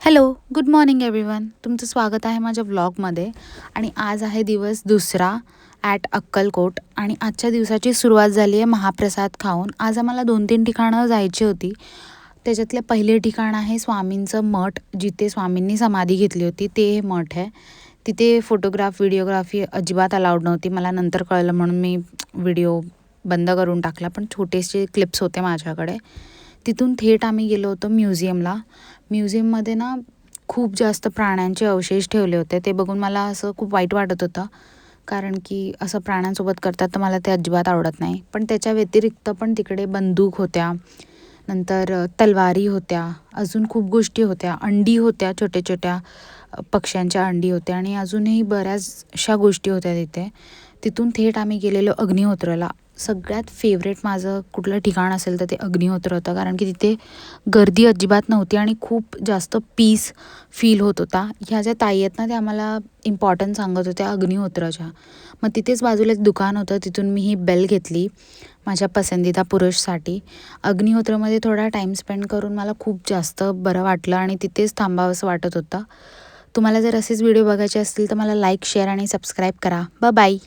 Hello, good morning everyone. तुमचं स्वागत आहे माझ्या व्लॉगमध्ये. आणि आज आहे दिवस दुसरा ॲट अक्कलकोट आणि आजच्या दिवसाची सुरुवात झाली आहे महाप्रसाद खाऊन. आज आम्हाला 2-3 ठिकाणं जायची होती. त्याच्यातले पहिले ठिकाण आहे स्वामींचं मठ, जिथे स्वामींनी समाधी घेतली होती ते हे मठ आहे. तिथे व्हिडिओग्राफी अजिबात अलाउड नव्हती. मला नंतर कळलं म्हणून मी व्हिडिओ बंद करून टाकला, पण छोटेसे क्लिप्स होते माझ्याकडे. तिथून थेट आम्ही गेलो होतो म्युझियमला. म्युझियममध्ये ना खूप जास्त प्राण्यांचे अवशेष ठेवले होते. ते बघून मला असं खूप वाईट वाटत होतं, कारण की असं प्राण्यांसोबत करतात तर मला ते अजिबात आवडत नाही. पण त्याच्या व्यतिरिक्त पण तिकडे बंदूक होत्या, नंतर तलवारी होत्या, अजून खूप गोष्टी होत्या. अंडी होत्या, छोट्या छोट्या पक्ष्यांच्या अंडी होत्या आणि अजूनही बऱ्याचशा गोष्टी होत्या तिथे. तिथून थेट आम्ही गेलेलो अग्निहोत्राला. सगळ्यात फेवरेट माझं कुठलं ठिकाण असेल तर ते अग्निहोत्र होतं, कारण की तिथे गर्दी अजिबात नव्हती आणि खूप जास्त पीस फील होत होता. ह्या ज्या ताई आहेत ना, त्या आम्हाला इम्पॉर्टन्स सांगत होत्या अग्निहोत्राच्या. मग तिथेच बाजूला एक दुकान होतं, तिथून मी ही बेल घेतली माझ्या पसंदीदा पुरुषसाठी. अग्निहोत्रामध्ये थोडा टाईम स्पेंड करून मला खूप जास्त बरं वाटलं आणि तिथेच थांबावंसं वाटत होतं. तुम्हाला जर असेच व्हिडिओ बघायचे असतील तर मला लाईक, शेअर आणि सबस्क्राईब करा. बाय.